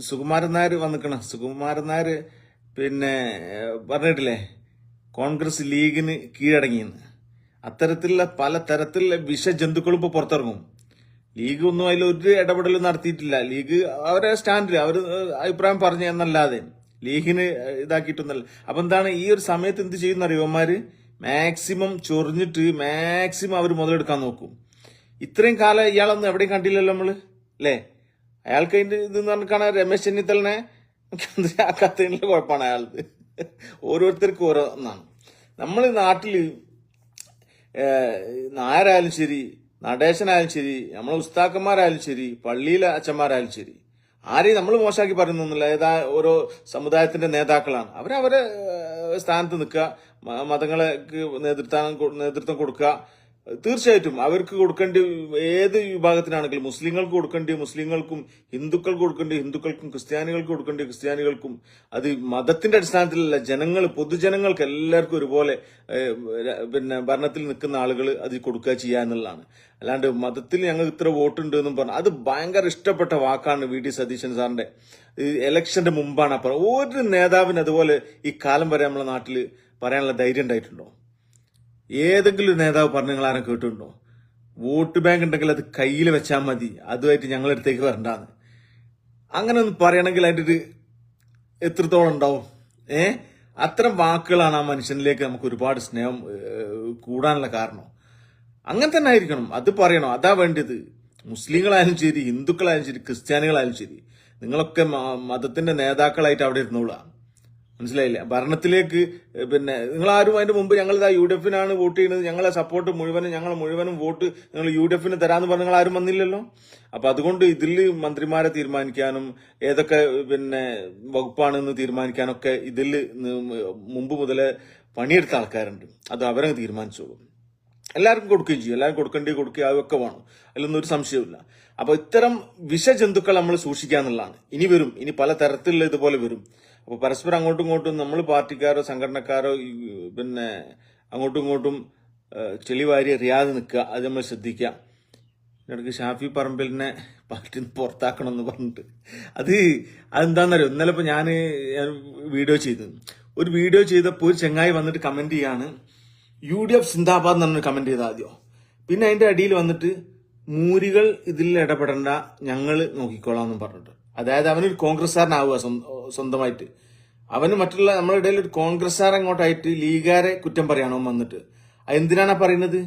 സുകുമാരൻ നായർ വന്നിക്കണം. സുകുമാരൻ നായർ പിന്നെ പറഞ്ഞിട്ടില്ലേ കോൺഗ്രസ് ലീഗിന് കീഴടങ്ങിയെന്ന്. അത്തരത്തിലുള്ള പല തരത്തിലുള്ള വിഷജന്തുക്കളും ഇപ്പൊ പുറത്തിറങ്ങും. ലീഗ് ഒന്നും അതിലൊരു ഇടപെടലും നടത്തിയിട്ടില്ല. ലീഗ് അവരെ സ്റ്റാൻഡിൽ അവർ അഭിപ്രായം പറഞ്ഞു എന്നല്ലാതെ ലീഗിന് ഇതാക്കിയിട്ടൊന്നല്ല. അപ്പൊ എന്താണ് ഈ ഒരു സമയത്ത് എന്ത് ചെയ്യുന്ന അറിയോമാര് മാക്സിമം ചൊറിഞ്ഞിട്ട് മാക്സിമം അവർ മുതലെടുക്കാൻ നോക്കും. ഇത്രയും കാലം ഇയാളൊന്നും എവിടെയും കണ്ടില്ലല്ലോ നമ്മള്, അല്ലേ? അയാൾക്ക് അതിന്റെ ഇതെന്ന് പറഞ്ഞാൽ രമേശ് ചെന്നിത്തലിനെ മുഖ്യമന്ത്രി ആക്കാത്തതിനുള്ള കുഴപ്പമാണ് അയാളത്. ഓരോരുത്തർക്കും ഓരോ ഒന്നാണ്. നമ്മൾ നാട്ടില് നായരായാലും ശരി, നടേശനായാലും ശരി, നമ്മളെ ഉസ്താക്കന്മാരായാലും ശരി, പള്ളിയിലെ അച്ഛന്മാരായാലും ശരി, ആരെയും നമ്മൾ മോശമാക്കി പറയുന്നൊന്നുമില്ല. ഏതാ ഓരോ സമുദായത്തിന്റെ നേതാക്കളാണ്. അവരവരെ സ്ഥാനത്ത് നിൽക്കുക, മതങ്ങൾക്ക് നേതൃത്വം കൊടുക്കുക. തീർച്ചയായിട്ടും അവർക്ക് കൊടുക്കേണ്ടി ഏത് വിഭാഗത്തിനാണെങ്കിലും മുസ്ലിങ്ങൾക്ക് കൊടുക്കേണ്ടി മുസ്ലിങ്ങൾക്കും, ഹിന്ദുക്കൾക്ക് കൊടുക്കേണ്ടി ഹിന്ദുക്കൾക്കും, ക്രിസ്ത്യാനികൾക്ക് കൊടുക്കേണ്ടി ക്രിസ്ത്യാനികൾക്കും. അത് മതത്തിന്റെ അടിസ്ഥാനത്തിലല്ല, ജനങ്ങൾ പൊതുജനങ്ങൾക്ക് എല്ലാവർക്കും ഒരുപോലെ പിന്നെ ഭരണത്തിൽ നിൽക്കുന്ന ആളുകൾ അത് കൊടുക്കുക ചെയ്യുക എന്നുള്ളതാണ്. അല്ലാണ്ട് മതത്തിൽ ഞങ്ങൾക്ക് ഇത്ര വോട്ടുണ്ട് എന്നും പറഞ്ഞു അത് ഭയങ്കര ഇഷ്ടപ്പെട്ട വാക്കാണ് വി ഡി സതീശൻ സാറിന്റെ. ഇലക്ഷന്റെ മുമ്പാണ് അപ്പുറം ഒരു നേതാവിന് അതുപോലെ ഈ കാലം വരെ നമ്മളെ നാട്ടിൽ പറയാനുള്ള ധൈര്യം ഉണ്ടായിട്ടുണ്ടോ? ഏതെങ്കിലും ഒരു നേതാവ് പറഞ്ഞു നിങ്ങൾ ആരും കേട്ടിട്ടുണ്ടോ? വോട്ട് ബാങ്ക് ഉണ്ടെങ്കിൽ അത് കയ്യിൽ വെച്ചാൽ മതി, അതുമായിട്ട് ഞങ്ങളടുത്തേക്ക് വരണ്ടാന്ന്. അങ്ങനെ ഒന്ന് പറയണമെങ്കിൽ അതിന്റെ ഒരു എത്രത്തോളം ഉണ്ടാവും? അത്തരം വാക്കുകളാണ് ആ മനുഷ്യനിലേക്ക് നമുക്ക് ഒരുപാട് സ്നേഹം കൂടാനുള്ള കാരണം. അങ്ങനെ തന്നെ ആയിരിക്കണം, അത് പറയണം, അതാ വേണ്ടത്. മുസ്ലിങ്ങളായാലും ശരി, ഹിന്ദുക്കളായാലും ശരി, ക്രിസ്ത്യാനികളായാലും ശരി, നിങ്ങളൊക്കെ മതത്തിന്റെ നേതാക്കളായിട്ട് അവിടെ ഇരുന്നോളാം. മനസ്സിലായില്ലേ? ഭരണത്തിലേക്ക് പിന്നെ നിങ്ങളാരും അതിന്റെ മുമ്പ് ഞങ്ങളിതാ UDF വോട്ട് ചെയ്യുന്നത്, ഞങ്ങളെ സപ്പോർട്ട് മുഴുവനും ഞങ്ങൾ മുഴുവനും വോട്ട് നിങ്ങൾ UDF തരാന്ന് പറഞ്ഞ നിങ്ങൾ ആരും വന്നില്ലല്ലോ. അപ്പൊ അതുകൊണ്ട് ഇതിൽ മന്ത്രിമാരെ തീരുമാനിക്കാനും ഏതൊക്കെ പിന്നെ വകുപ്പാണെന്ന് തീരുമാനിക്കാനൊക്കെ ഇതിൽ മുമ്പ് മുതലേ പണിയെടുത്ത ആൾക്കാരുണ്ട്. അത് അവരങ്ങ് തീരുമാനിച്ചോളും. എല്ലാവർക്കും കൊടുക്കുകയും ചെയ്യും, എല്ലാവരും കൊടുക്കുക അതൊക്കെ വേണം, അതിലൊന്നും ഒരു സംശയമില്ല. അപ്പൊ ഇത്തരം വിഷജന്തുക്കൾ നമ്മൾ സൂക്ഷിക്കാന്നുള്ളതാണ്. ഇനി വരും, ഇനി പല തരത്തിലുള്ള ഇതുപോലെ വരും. അപ്പൊ പരസ്പരം അങ്ങോട്ടും ഇങ്ങോട്ടും നമ്മൾ പാർട്ടിക്കാരോ സംഘടനക്കാരോ പിന്നെ അങ്ങോട്ടും ഇങ്ങോട്ടും ചെളിവാരി അറിയാതെ നിൽക്കുക, അത് നമ്മൾ ശ്രദ്ധിക്കുക. ഇടയ്ക്ക് ഷാഫി പറമ്പിലിനെ പാർട്ടിയിൽ നിന്ന് പുറത്താക്കണം എന്ന് പറഞ്ഞിട്ട് അതെന്താണെന്നറിയോ? ഇന്നലെ ഇപ്പൊ ഞാൻ ഒരു വീഡിയോ ചെയ്തപ്പോൾ ഒരു ചെങ്ങായി വന്നിട്ട് കമന്റ് ചെയ്യാണ് UDF സിന്ദാബാദ് എന്ന് പറഞ്ഞ് കമന്റ് ചെയ്ത ആദ്യം. പിന്നെ അതിന്റെ അടിയിൽ വന്നിട്ട് മൂരികൾ ഇതിൽ ഇടപെടണ്ട, ഞങ്ങൾ നോക്കിക്കോളാം എന്നും പറഞ്ഞിട്ട്. അതായത് അവനൊരു കോൺഗ്രസ്സുകാരനാവുക സ്വന്തമായിട്ട്. അവന് മറ്റുള്ള നമ്മുടെ ഇടയിൽ ഒരു കോൺഗ്രസ്സുകാരൻ അങ്ങോട്ടായിട്ട് ലീഗുകാരെ കുറ്റം പറയണോ വന്നിട്ട്. അതെന്തിനാണ് പറയുന്നത്?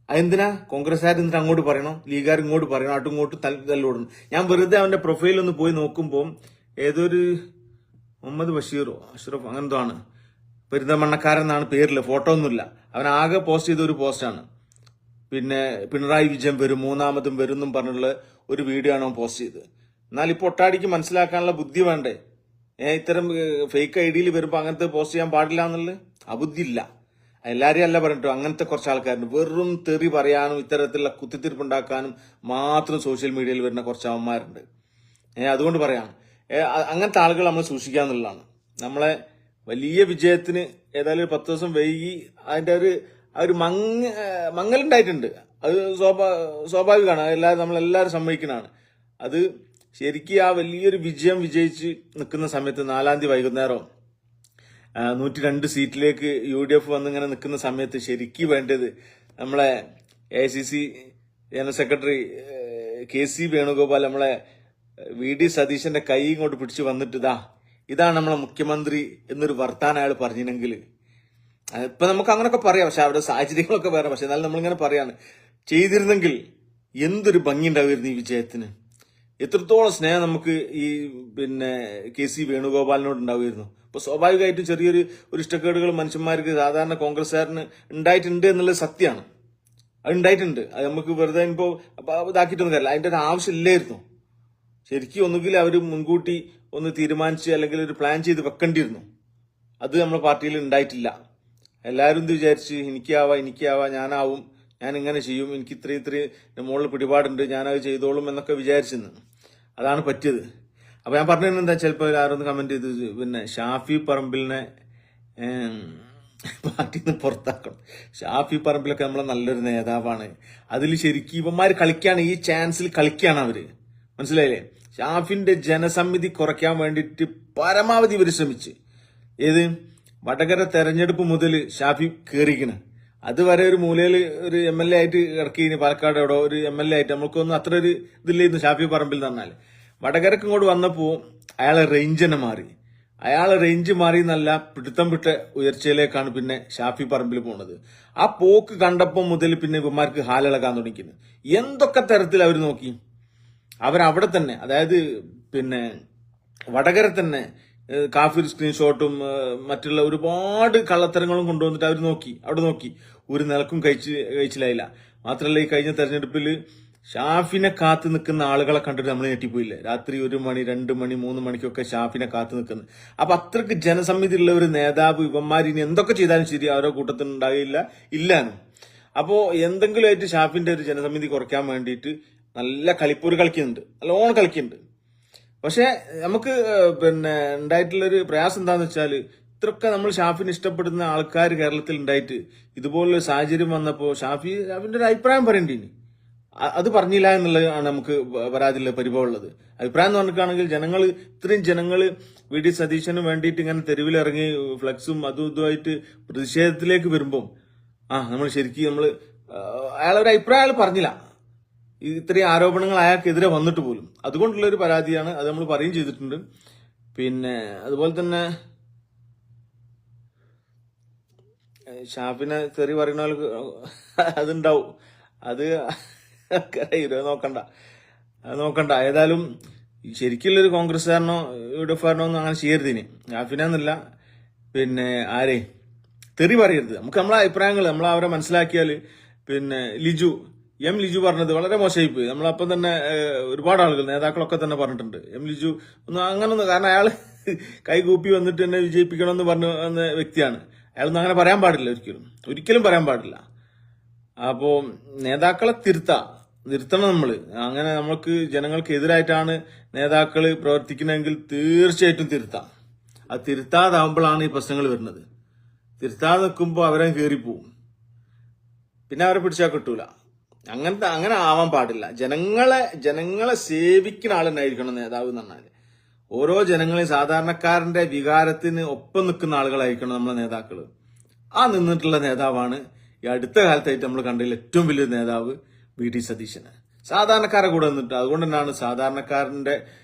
അതെന്തിനാ കോൺഗ്രസ്സുകാർ എന്നിട്ട് അങ്ങോട്ട് പറയണോ, ലീഗുകാർ ഇങ്ങോട്ട് പറയണോ, അങ്ങോട്ടും ഇങ്ങോട്ടും തല്ലോടണം. ഞാൻ വെറുതെ അവന്റെ പ്രൊഫൈൽ ഒന്ന് പോയി നോക്കുമ്പോൾ ഏതൊരു മുഹമ്മദ് ബഷീറോ അഷ്റഫ് അങ്ങനെന്തോ ആണ്, പെരുന്തമണ്ണക്കാരൻ എന്നാണ് പേരില്, ഫോട്ടോ ഒന്നുമില്ല. അവൻ ആകെ പോസ്റ്റ് ചെയ്ത ഒരു പോസ്റ്റാണ്. പിന്നെ പിണറായി വിജയൻ വരും, മൂന്നാമതും വരും എന്നും പറഞ്ഞുള്ള ഒരു വീഡിയോ ആണ് അവൻ പോസ്റ്റ് ചെയ്തത്. എന്നാൽ ഇപ്പോൾ ഒട്ടാടിക്ക് മനസ്സിലാക്കാനുള്ള ബുദ്ധി വേണ്ടേ? ഇത്തരം ഫേക്ക് ഐഡിയിൽ വരുമ്പോൾ അങ്ങനത്തെ പോസ്റ്റ് ചെയ്യാൻ പാടില്ല എന്നുള്ളത് അബുദ്ധി ഇല്ല. എല്ലാരെയും അല്ല പറഞ്ഞിട്ടോ, അങ്ങനത്തെ കുറച്ച് ആൾക്കാരുണ്ട് വെറും തെറി പറയാനും ഇത്തരത്തിലുള്ള കുത്തിത്തിരിപ്പുണ്ടാക്കാനും മാത്രം സോഷ്യൽ മീഡിയയിൽ വരുന്ന കുറച്ച് അവന്മാരുണ്ട്. അതുകൊണ്ട് പറയാം, അങ്ങനത്തെ ആളുകൾ നമ്മൾ സൂക്ഷിക്കാന്നുള്ളതാണ്. നമ്മളെ വലിയ വിജയത്തിന് ഏതായാലും 10 ദിവസം വൈകി അതിന്റെ ഒരു മങ്ങലുണ്ടായിട്ടുണ്ട്. അത് സ്വാഭാവികമാണ്, നമ്മളെല്ലാവരും സമ്മതിക്കുന്നതാണ്. അത് ശരിക്കും ആ വലിയൊരു വിജയം വിജയിച്ച് നിൽക്കുന്ന സമയത്ത് 4-ാം തീയതി വൈകുന്നേരം 102 സീറ്റിലേക്ക് UDF വന്നിങ്ങനെ നിൽക്കുന്ന സമയത്ത് ശരിക്കും വേണ്ടത് നമ്മളെ AICC general secretary KC Venugopal നമ്മളെ VD സതീശന്റെ കൈ ഇങ്ങോട്ട് പിടിച്ച് വന്നിട്ട് ഇതാണ് നമ്മളെ മുഖ്യമന്ത്രി എന്നൊരു വർത്താനം അയാൾ പറഞ്ഞിരുന്നെങ്കിൽ, ഇപ്പൊ നമുക്ക് അങ്ങനൊക്കെ പറയാം, പക്ഷെ അവിടെ സാഹചര്യങ്ങളൊക്കെ വേറെ. പക്ഷെ എന്നാലും നമ്മളിങ്ങനെ പറയാണ്, ചെയ്തിരുന്നെങ്കിൽ എന്തൊരു ഭംഗി ഉണ്ടാവുമായിരുന്നു ഈ വിജയത്തിന്. എത്രത്തോളം സ്നേഹം നമുക്ക് ഈ പിന്നെ KC വേണുഗോപാലിനോട് ഉണ്ടാവുമായിരുന്നു. അപ്പൊ സ്വാഭാവികമായിട്ടും ചെറിയൊരു ഇഷ്ടക്കേടുകൾ മനുഷ്യന്മാർക്ക് സാധാരണ കോൺഗ്രസ്സുകാരന് ഉണ്ടായിട്ടുണ്ട് എന്നുള്ളത് സത്യമാണ്. അത് ഉണ്ടായിട്ടുണ്ട്. അത് നമുക്ക് വെറുതെ ഇപ്പോ ഇതാക്കിയിട്ടൊന്നും കാര്യമില്ല. അതിന്റെ ഒരു ആവശ്യമില്ലായിരുന്നു. ശരിക്കും ഒന്നുകിൽ അവർ മുൻകൂട്ടി ഒന്ന് തീരുമാനിച്ച് അല്ലെങ്കിൽ ഒരു പ്ലാൻ ചെയ്ത് വെക്കേണ്ടിയിരുന്നു. അത് നമ്മുടെ പാർട്ടിയിൽ ഉണ്ടായിട്ടില്ല. എല്ലാവരും ഇത് വിചാരിച്ച് എനിക്കാവാ ഞാനാവും, ഞാൻ ഇങ്ങനെ ചെയ്യും, എനിക്ക് ഇത്രയും മുകളിൽ പിടിപാടുണ്ട്, ഞാനത് ചെയ്തോളും എന്നൊക്കെ വിചാരിച്ചെന്ന്. അതാണ് പറ്റിയത്. അപ്പൊ ഞാൻ പറഞ്ഞത് എന്താ, ചിലപ്പോൾ ആരൊന്ന് കമന്റ് ചെയ്ത് പിന്നെ ഷാഫി പറമ്പിലിനെ പാർട്ടിയിൽ നിന്ന് പുറത്താക്കണം. ഷാഫി പറമ്പിലൊക്കെ നമ്മളെ നല്ലൊരു നേതാവാണ്. അതിൽ ശരിക്കും ഇവന്മാർ കളിക്കാണ്, ഈ ചാൻസിൽ കളിക്കാണ് അവര്. മനസ്സിലായില്ലേ? ഷാഫിന്റെ ജനസമ്മിതി കുറയ്ക്കാൻ വേണ്ടിയിട്ട് പരമാവധി ഇവർ ശ്രമിച്ച്. ഏത് വടകര തെരഞ്ഞെടുപ്പ് മുതൽ ഷാഫി കേറിക്കണ്. അതുവരെ ഒരു മൂലയിൽ ഒരു MLA ആയിട്ട് ഇറക്കിയിന്, പാലക്കാട് എവിടെ ഒരു MLA ആയിട്ട്. നമുക്കൊന്നും അത്ര ഒരു ഇതില്ലായിരുന്നു ഷാഫി പറമ്പിൽ എന്ന് പറഞ്ഞാൽ. വടകരക്ക് ഇങ്ങോട്ട് വന്നപ്പോൾ അയാളെ റേഞ്ച് തന്നെ മാറി. അയാളെ റേഞ്ച് മാറി എന്നല്ല, പിടുത്തം വിട്ട ഉയർച്ചയിലേക്കാണ് പിന്നെ ഷാഫി പറമ്പിൽ പോണത്. ആ പോക്ക് കണ്ടപ്പോൾ മുതൽ പിന്നെ ഇവന്മാർക്ക് ഹാലിളകാൻ തുടങ്ങിക്കുന്നു. എന്തൊക്കെ തരത്തിൽ അവർ നോക്കി. അവരവിടെ തന്നെ, അതായത് പിന്നെ വടകര തന്നെ കാഫിർ സ്ക്രീൻഷോട്ടും മറ്റുള്ള ഒരുപാട് കള്ളത്തരങ്ങളും കൊണ്ടുവന്നിട്ട് അവർ അവിടെ നോക്കി. ഒരു നിലക്കും കഴിച്ചിലായില്ല. മാത്രമല്ല, ഈ കഴിഞ്ഞ തെരഞ്ഞെടുപ്പിൽ ഷാഫിനെ കാത്തു നിൽക്കുന്ന ആളുകളെ കണ്ടിട്ട് നമ്മൾ ഞെട്ടിപ്പോയില്ലേ. രാത്രി 1 മണി 2 മണി 3 മണിക്കൊക്കെ ഷാഫിനെ കാത്തു നിൽക്കുന്നത്. അപ്പൊ അത്രക്ക് ജനസമ്മിതി ഉള്ള ഒരു നേതാവ് ഇവന്മാരിനി എന്തൊക്കെ ചെയ്താലും ശരി അവരുടെ കൂട്ടത്തിൽ ഉണ്ടാകില്ല ഇല്ലാനും. അപ്പോ എന്തെങ്കിലും ആയിട്ട് ഷാഫിന്റെ ഒരു ജനസമിതി കുറയ്ക്കാൻ വേണ്ടിയിട്ട് നല്ല കളിപ്പൂര് കളിക്കുന്നുണ്ട്, നല്ലോണം കളിക്കുന്നുണ്ട്. പക്ഷെ നമുക്ക് പിന്നെ ഉണ്ടായിട്ടുള്ളൊരു പ്രയാസം എന്താന്ന് വെച്ചാൽ, ഇത്രയൊക്കെ നമ്മൾ ഷാഫിന് ഇഷ്ടപ്പെടുന്ന ആൾക്കാർ കേരളത്തിൽ ഉണ്ടായിട്ട് ഇതുപോലൊരു സാഹചര്യം വന്നപ്പോൾ ഷാഫിന്റെ ഒരു അഭിപ്രായം പറയേണ്ടിനി. അത് പറഞ്ഞില്ല എന്നുള്ളതാണ് നമുക്ക് പരാതിയുള്ള പരിഭവമുള്ളത്. അഭിപ്രായം എന്ന് പറഞ്ഞിട്ടാണെങ്കിൽ ഇത്രയും ജനങ്ങൾ VD സതീശന് വേണ്ടിയിട്ട് ഇങ്ങനെ തെരുവിലിറങ്ങി ഫ്ലക്സും അതും ഇതുമായിട്ട് പ്രതിഷേധത്തിലേക്ക് വരുമ്പം നമ്മൾ ശരിക്കും അയാളൊരു അഭിപ്രായം പറഞ്ഞില്ല. ഇത്രയും ആരോപണങ്ങൾ അയാൾക്കെതിരെ വന്നിട്ട് പോലും. അതുകൊണ്ടുള്ള ഒരു പരാതിയാണ്, അത് നമ്മൾ പറയുകയും ചെയ്തിട്ടുണ്ട്. പിന്നെ അതുപോലെ തന്നെ ഷാഫിനെ തെറി പറയുന്ന അതുണ്ടാവും. അത് നോക്കണ്ട. ഏതായാലും ശരിക്കുള്ളൊരു കോൺഗ്രസ്സുകാരനോ UDF-കാരനോ ഒന്നും അങ്ങനെ ചെയ്യരുതിന്. ഷാഫിനെന്നല്ല, പിന്നെ ആരെ തെറി പറയരുത്. നമുക്ക് നമ്മളെ അഭിപ്രായങ്ങൾ അവരെ മനസ്സിലാക്കിയാൽ. പിന്നെ ലിജു പറഞ്ഞത് വളരെ മോശമായി പോയി. നമ്മളപ്പം തന്നെ ഒരുപാട് ആളുകൾ നേതാക്കളൊക്കെ തന്നെ പറഞ്ഞിട്ടുണ്ട് ലിജു അങ്ങനൊന്നും, കാരണം അയാൾ കൈകൂപ്പി വന്നിട്ട് എന്നെ വിജയിപ്പിക്കണമെന്ന് പറഞ്ഞു വന്ന വ്യക്തിയാണ്. അയാളൊന്നും അങ്ങനെ പറയാൻ പാടില്ല, ഒരിക്കലും പറയാൻ പാടില്ല. അപ്പോ നേതാക്കളെ നിർത്തണം നമ്മൾ. അങ്ങനെ നമുക്ക് ജനങ്ങൾക്ക് എതിരായിട്ടാണ് നേതാക്കൾ പ്രവർത്തിക്കുന്നതെങ്കിൽ തീർച്ചയായിട്ടും തിരുത്താം. അത് തിരുത്താതാവുമ്പോഴാണ് ഈ പ്രശ്നങ്ങൾ വരുന്നത്. തിരുത്താതെ നിൽക്കുമ്പോൾ അവരെ കയറിപ്പോവും, പിന്നെ അവരെ പിടിച്ചാൽ കിട്ടൂല. അങ്ങനെ ആവാൻ പാടില്ല. ജനങ്ങളെ സേവിക്കുന്ന ആളുണ്ടായിരിക്കണം നേതാവ് എന്ന് പറഞ്ഞാല്. ഓരോ ജനങ്ങളെയും സാധാരണക്കാരന്റെ വികാരത്തിന് ഒപ്പം നിൽക്കുന്ന ആളുകളായിരിക്കണം നമ്മളെ നേതാക്കള്. നിന്നിട്ടുള്ള നേതാവാണ് ഈ അടുത്ത കാലത്തായിട്ട് നമ്മൾ കണ്ടതിൽ ഏറ്റവും വലിയൊരു നേതാവ് VD സതീശന്. സാധാരണക്കാരെ കൂടെ നിന്നിട്ട്, അതുകൊണ്ട് തന്നെയാണ് സാധാരണക്കാരന്റെ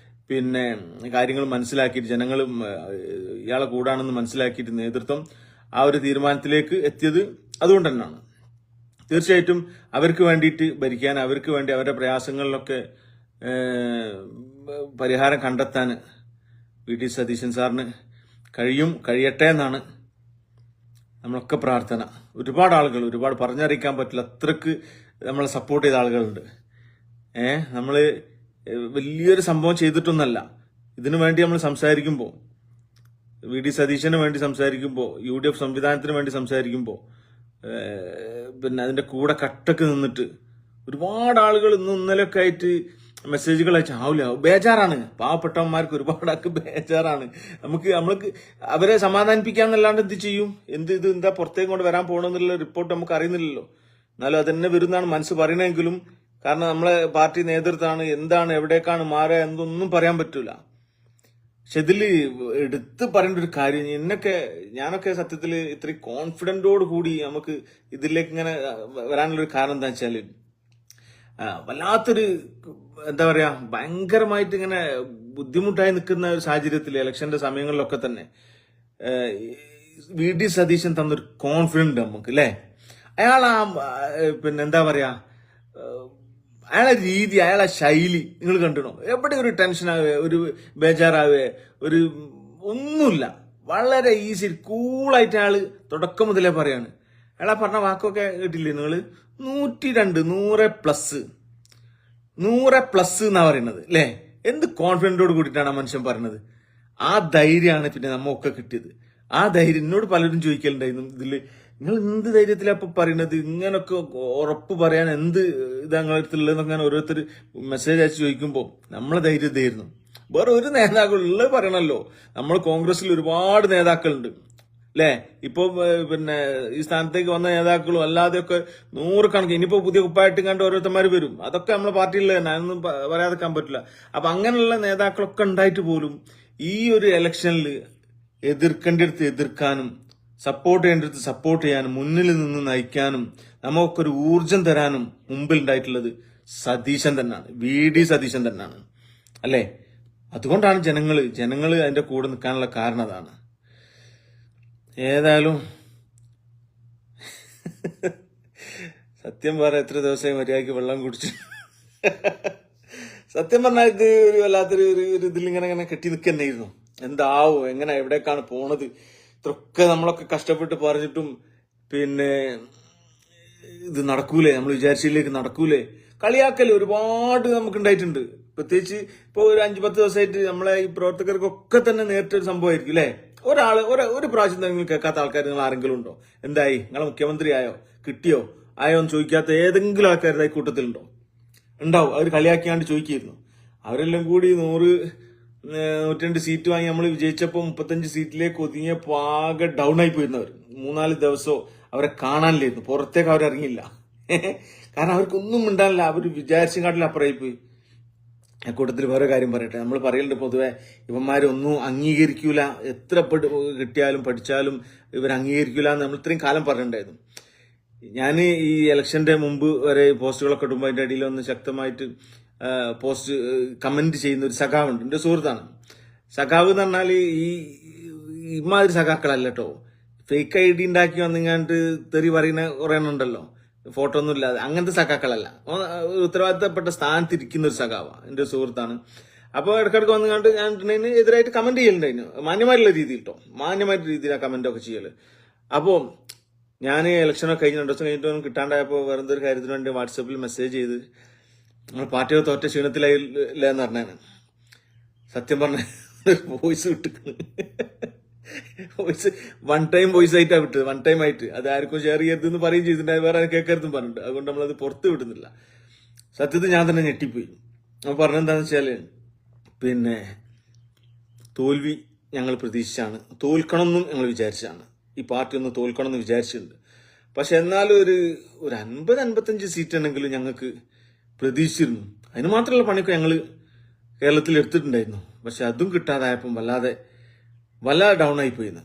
പിന്നെ കാര്യങ്ങൾ മനസ്സിലാക്കിയിട്ട് ജനങ്ങളും ഇയാളെ കൂടാണെന്ന് മനസ്സിലാക്കിയിട്ട് നേതൃത്വം ആ ഒരു തീരുമാനത്തിലേക്ക് എത്തിയത്. അതുകൊണ്ട് തന്നെയാണ് തീർച്ചയായിട്ടും അവർക്ക് വേണ്ടിയിട്ട് ഭരിക്കാൻ, അവർക്ക് വേണ്ടി അവരുടെ പ്രയാസങ്ങളിലൊക്കെ പരിഹാരം കണ്ടെത്താൻ VD സതീശൻ സാറിന് കഴിയട്ടെ എന്നാണ് നമ്മളൊക്കെ പ്രാർത്ഥന. ഒരുപാട് ആളുകൾ, ഒരുപാട് പറഞ്ഞറിയിക്കാൻ പറ്റില്ല, അത്രക്ക് നമ്മളെ സപ്പോർട്ട് ചെയ്ത ആളുകളുണ്ട്. നമ്മള് വലിയൊരു സംഭവം ചെയ്തിട്ടൊന്നല്ല. ഇതിനു വേണ്ടി നമ്മൾ സംസാരിക്കുമ്പോൾ, VD സതീശന് വേണ്ടി സംസാരിക്കുമ്പോൾ, UDF സംവിധാനത്തിന് വേണ്ടി സംസാരിക്കുമ്പോൾ, പിന്നെ അതിന്റെ കൂടെ കട്ടക്ക് നിന്നിട്ട് ഒരുപാട് ആളുകൾ ഇന്നലെയൊക്കെ ആയിട്ട് മെസ്സേജുകൾ അയച്ചാവില്ല. ബേജാറാണ്, പാവപ്പെട്ടവന്മാർക്ക് ഒരുപാട് ബേജാറാണ്. നമ്മൾക്ക് അവരെ സമാധാനിപ്പിക്കാന്നല്ലാണ്ട് എന്ത് ചെയ്യും? എന്താ പുറത്തേക്ക് കൊണ്ട് വരാൻ പോകണമെന്നുള്ള റിപ്പോർട്ട് നമുക്ക് അറിയുന്നില്ലല്ലോ. എന്നാലും അതന്നെ വരുന്നതാണ് മനസ്സ് പറയണമെങ്കിലും. കാരണം നമ്മളെ പാർട്ടി നേതൃത്വമാണ്, എന്താണ് എവിടേക്കാണ് മാറുക എന്നൊന്നും പറയാൻ പറ്റൂല. പക്ഷെ ഇതില് എടുത്ത് പറയേണ്ട ഒരു കാര്യം, ഞാനൊക്കെ സത്യത്തിൽ ഇത്രയും കോൺഫിഡന്റോട് കൂടി നമുക്ക് ഇതിലേക്ക് ഇങ്ങനെ വരാനുള്ളൊരു കാരണം എന്താ വെച്ചാല്, വല്ലാത്തൊരു എന്താ പറയാ, ഭയങ്കരമായിട്ട് ഇങ്ങനെ ബുദ്ധിമുട്ടായി നിൽക്കുന്ന ഒരു സാഹചര്യത്തിൽ ഇലക്ഷന്റെ സമയങ്ങളിലൊക്കെ തന്നെ VD സതീശൻ തന്നൊരു കോൺഫിഡന്റ് നമുക്ക് അല്ലേ. പിന്നെ എന്താ പറയാ, അയാളെ രീതി, അയാളെ ശൈലി നിങ്ങൾ കണ്ടിടോ. എവിടെ ഒരു ടെൻഷനാവേ, ഒരു ബേജാറാവേ, ഒന്നുമില്ല. വളരെ ഈസി കൂളായിട്ട് അയാള് തുടക്കം മുതലേ പറയാണ്. അയാളെ പറഞ്ഞ വാക്കൊക്കെ കേട്ടില്ലേ നിങ്ങള്? 102 100+ എന്നാ പറയുന്നത് അല്ലേ. എന്ത് കോൺഫിഡന്റോട് കൂടിയിട്ടാണ് ആ മനുഷ്യൻ പറയുന്നത്. ആ ധൈര്യമാണ് പിന്നെ നമ്മൊക്കെ കിട്ടിയത്. ആ ധൈര്യം എന്നോട് പലരും ചോദിക്കലുണ്ടായിരുന്നു, ഇതില് നിങ്ങൾ എന്ത് ധൈര്യത്തിലാ ഇപ്പൊ പറയുന്നത്, ഇങ്ങനൊക്കെ ഉറപ്പ് പറയാൻ എന്ത് ഇതങ്ങളടുത്തുള്ളതെന്നൊക്കെ ഓരോരുത്തർ മെസ്സേജ് അയച്ച് ചോദിക്കുമ്പോൾ നമ്മളെ ധൈര്യം ഇതായിരുന്നു. വേറെ ഒരു നേതാക്കൾ ഉള്ളത് പറയണല്ലോ. നമ്മൾ കോൺഗ്രസിൽ ഒരുപാട് നേതാക്കളുണ്ട്, അല്ലേ? ഇപ്പൊ പിന്നെ ഈ സ്ഥാനത്തേക്ക് വന്ന നേതാക്കളും അല്ലാതെയൊക്കെ നൂറുകണക്കിന് ഇനിയിപ്പോ പുതിയ കുപ്പായിട്ട് കണ്ട് ഓരോരുത്തന്മാർ വരും. അതൊക്കെ നമ്മളെ പാർട്ടിയിൽ തന്നെ, അതൊന്നും പറയാതെക്കാൻ പറ്റില്ല. അപ്പൊ അങ്ങനെയുള്ള നേതാക്കളൊക്കെ ഉണ്ടായിട്ട് പോലും ഈ ഒരു ഇലക്ഷനിൽ എതിർക്കേണ്ടടുത്ത് എതിർക്കാനും സപ്പോർട്ട് ചെയ്യേണ്ടടുത്ത് സപ്പോർട്ട് ചെയ്യാനും മുന്നിൽ നിന്ന് നയിക്കാനും നമുക്കൊരു ഊർജം തരാനും മുമ്പിൽ ഉണ്ടായിട്ടുള്ളത് സതീശൻ തന്നെയാണ്, VD സതീശൻ തന്നെയാണ്, അല്ലേ? അതുകൊണ്ടാണ് ജനങ്ങള് അതിന്റെ കൂടെ നിൽക്കാനുള്ള കാരണം അതാണ്. ഏതായാലും സത്യം പറ എത്ര ദിവസമായി മര്യാദയ്ക്ക് വെള്ളം കുടിച്ചു. സത്യം പറഞ്ഞാൽ ഇത് ഒരു വല്ലാത്തൊരു ഒരു ഇതിലിങ്ങനെ ഇങ്ങനെ കെട്ടി നിൽക്കുന്നതായിരുന്നു. എന്താവും, എങ്ങനെ, എവിടേക്കാണ് പോണത്, ഇത്രയൊക്കെ നമ്മളൊക്കെ കഷ്ടപ്പെട്ട് പറഞ്ഞിട്ടും പിന്നെ ഇത് നടക്കൂലേ, നമ്മൾ വിചാരിച്ചതിലേക്ക് നടക്കൂലേ? കളിയാക്കല് ഒരുപാട് നമുക്ക് ഉണ്ടായിട്ടുണ്ട്. പ്രത്യേകിച്ച് ഇപ്പൊ ഒരു 5-10 ദിവസമായിട്ട് നമ്മളെ ഈ പ്രവർത്തകർക്കൊക്കെ തന്നെ നേരിട്ടൊരു സംഭവമായിരിക്കും, അല്ലേ? ഒരു പ്രാവശ്യം നിങ്ങൾ കേൾക്കാത്ത ആൾക്കാർ നിങ്ങൾ ആരെങ്കിലും ഉണ്ടോ? എന്തായി, നിങ്ങളെ മുഖ്യമന്ത്രി ആയോ, കിട്ടിയോ, ആയോ എന്ന് ചോദിക്കാത്ത ഏതെങ്കിലും ആൾക്കാരുടെ കൂട്ടത്തിലുണ്ടോ? ഉണ്ടാവും. അവർ കളിയാക്കിയാണ്ട് ചോദിക്കുന്നു. അവരെല്ലാം കൂടി 100-102 സീറ്റ് വാങ്ങി നമ്മൾ വിജയിച്ചപ്പോൾ 35 സീറ്റിലേക്ക് ഒതുങ്ങിയപ്പോ ആകെ ഡൗൺ ആയി പോയിരുന്നവർ. 3-4 ദിവസവും അവരെ കാണാനില്ലായിരുന്നു, പുറത്തേക്ക് അവരിറങ്ങിയില്ല. കാരണം അവർക്കൊന്നും മിണ്ടാനില്ല. അവർ വിചാരിച്ചെക്കാട്ടിലും അപ്പുറമായി പോയി. കൂട്ടത്തിൽ വേറെ കാര്യം പറയട്ടെ, നമ്മൾ പറയലുണ്ട് പൊതുവെ ഇവന്മാരൊന്നും അംഗീകരിക്കൂല, എത്ര കിട്ടിയാലും പഠിച്ചാലും ഇവർ അംഗീകരിക്കൂല എന്ന് നമ്മൾ ഇത്രയും കാലം പറഞ്ഞിട്ടുണ്ടായിരുന്നു. ഞാൻ ഈ ഇലക്ഷന്റെ മുമ്പ് വരെ പോസ്റ്റുകളൊക്കെ ഇടുമ്പോൾ അതിന്റെ അടിയിൽ ഒന്ന് ശക്തമായിട്ട് പോസ്റ്റ് കമന്റ് ചെയ്യുന്ന ഒരു സഖാവുണ്ട്, എന്റെ സുഹൃത്താണ്. സഖാവ് എന്ന് പറഞ്ഞാൽ ഈ ഇമാതിരി സഖാക്കളല്ല കേട്ടോ. ഫേക്ക് ID ഉണ്ടാക്കി വന്നിങ്ങാണ്ട് തെറി പറയുന്ന കുറെ ഉണ്ടല്ലോ, ഫോട്ടോ ഒന്നും ഇല്ലാതെ. അങ്ങനത്തെ സഖാക്കളല്ല, ഉത്തരവാദിത്തപ്പെട്ട സ്ഥാനത്തിരിക്കുന്ന ഒരു സഖാവാണ്, എന്റെ സുഹൃത്താണ്. അപ്പോൾ ഇടക്കിടക്ക് വന്നുകൊണ്ട് ഞാൻ എതിരായിട്ട് കമന്റ് ചെയ്യലുണ്ടായിരുന്നു, മാന്യമായിട്ടുള്ള രീതിയിൽ കേട്ടോ, മാന്യമായിട്ടുള്ള രീതിയിൽ ആ കമന്റ് ഒക്കെ ചെയ്യല്. അപ്പോൾ ഞാൻ ഇലക്ഷനൊക്കെ കഴിഞ്ഞ് 2 ദിവസം കഴിഞ്ഞിട്ട് കിട്ടാണ്ടായപ്പോൾ വേറെ എന്തൊരു കാര്യത്തിന് വേണ്ടി വാട്സാപ്പിൽ മെസ്സേജ് ചെയ്ത് നമ്മൾ പാർട്ടിയെ തോറ്റ ക്ഷീണത്തിലായില്ല എന്ന് പറഞ്ഞാണ്. സത്യം പറഞ്ഞ വോയിസ് വിട്ടിട്ട് വോയിസ് വൺ ടൈം വോയിസ് ആയിട്ടാണ് വിട്ടത്, വൺ ടൈം ആയിട്ട്. അത് ആർക്കും ഷെയർ ചെയ്യരുതെന്ന് പറയുകയും ചെയ്തിട്ടുണ്ട്, വേറെ കേൾക്കരുതും പറഞ്ഞിട്ട്. അതുകൊണ്ട് നമ്മളത് പുറത്ത് വിടുന്നില്ല. സത്യത്തിൽ ഞാൻ തന്നെ ഞെട്ടിപ്പോയി. അപ്പോൾ പറഞ്ഞെന്താണെന്ന് വെച്ചാൽ പിന്നെ തോൽവി ഞങ്ങൾ പ്രതീക്ഷിച്ചാണ്, തോൽക്കണമെന്നും ഞങ്ങൾ വിചാരിച്ചാണ്, ഈ പാർട്ടി ഒന്ന് തോൽക്കണം എന്ന് വിചാരിച്ചിട്ടുണ്ട്. പക്ഷെ എന്നാലും ഒരു 50-55 സീറ്റ് ഉണ്ടെങ്കിലും ഞങ്ങൾക്ക് പ്രതീക്ഷിച്ചിരുന്നു. അതിന് മാത്രമുള്ള പണിയൊക്കെ ഞങ്ങൾ കേരളത്തിൽ എടുത്തിട്ടുണ്ടായിരുന്നു. പക്ഷെ അതും കിട്ടാതായപ്പം വല്ലാതെ ഡൗൺ ആയിപ്പോയിന്ന്.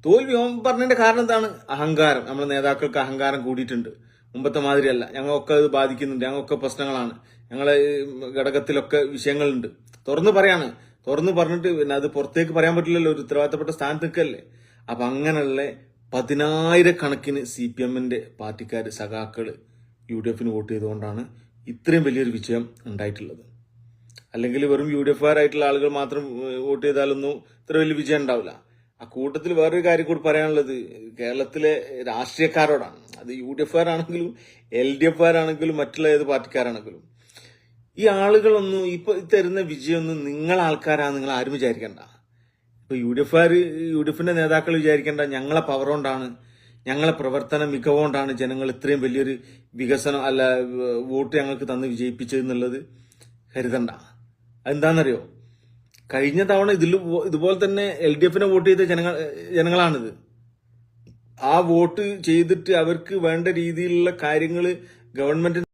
തോൽവി പറഞ്ഞതിന്റെ കാരണം എന്താണ്? അഹങ്കാരം. നമ്മുടെ നേതാക്കൾക്ക് അഹങ്കാരം കൂടിയിട്ടുണ്ട്, മുമ്പത്തെ മാതിരിയല്ല. ഞങ്ങളൊക്കെ അത് ബാധിക്കുന്നുണ്ട്, ഞങ്ങളൊക്കെ പ്രശ്നങ്ങളാണ്, ഞങ്ങളെ ഘടകത്തിലൊക്കെ വിഷയങ്ങളുണ്ട്. തുറന്നു പറഞ്ഞിട്ട് പിന്നെ അത് പുറത്തേക്ക് പറയാൻ പറ്റില്ലല്ലോ, ഒരു ഉത്തരവാദിത്തപ്പെട്ട സ്ഥാനത്ത് നിൽക്കല്ലേ. അപ്പൊ അങ്ങനെയുള്ള 10,000 CPM-ന്റെ പാർട്ടിക്കാര്, സഖാക്കള് UDF-ന് വോട്ട് ചെയ്തുകൊണ്ടാണ് ഇത്രയും വലിയൊരു വിജയം ഉണ്ടായിട്ടുള്ളത്. അല്ലെങ്കിൽ വെറും UDF-കാരായിട്ടുള്ള ആളുകൾ മാത്രം വോട്ട് ചെയ്താലൊന്നും ഇത്ര വലിയ വിജയം ഉണ്ടാവില്ല. ആ കൂട്ടത്തിൽ വേറൊരു കാര്യം കൂടി പറയാനുള്ളത് കേരളത്തിലെ രാഷ്ട്രീയക്കാരോടാണ്. അത് UDF-കാരാണെങ്കിലും LDF-കാരാണെങ്കിലും മറ്റുള്ള ഏത് പാർട്ടിക്കാരാണെങ്കിലും ഈ ആളുകളൊന്നും ഇപ്പൊ തരുന്ന വിജയമൊന്നും ആൾക്കാരാണ് നിങ്ങൾ ആരും വിചാരിക്കണ്ട. ഇപ്പൊ UDF-ന്റെ നേതാക്കൾ വിചാരിക്കേണ്ട ഞങ്ങളെ പവർ കൊണ്ടാണ്, ഞങ്ങളെ പ്രവർത്തന മികവുകൊണ്ടാണ് ജനങ്ങൾ ഇത്രയും വലിയൊരു വികസനം വോട്ട് ഞങ്ങൾക്ക് തന്ന് വിജയിപ്പിച്ചതെന്നുള്ളത് കരുതണ്ട. അതെന്താണെന്നറിയോ? കഴിഞ്ഞ തവണ ഇതുപോലെ തന്നെ LDF-നെ വോട്ട് ചെയ്ത ജനങ്ങളാണിത്. ആ വോട്ട് ചെയ്തിട്ട് അവർക്ക് വേണ്ട രീതിയിലുള്ള കാര്യങ്ങൾ ഗവൺമെന്റ്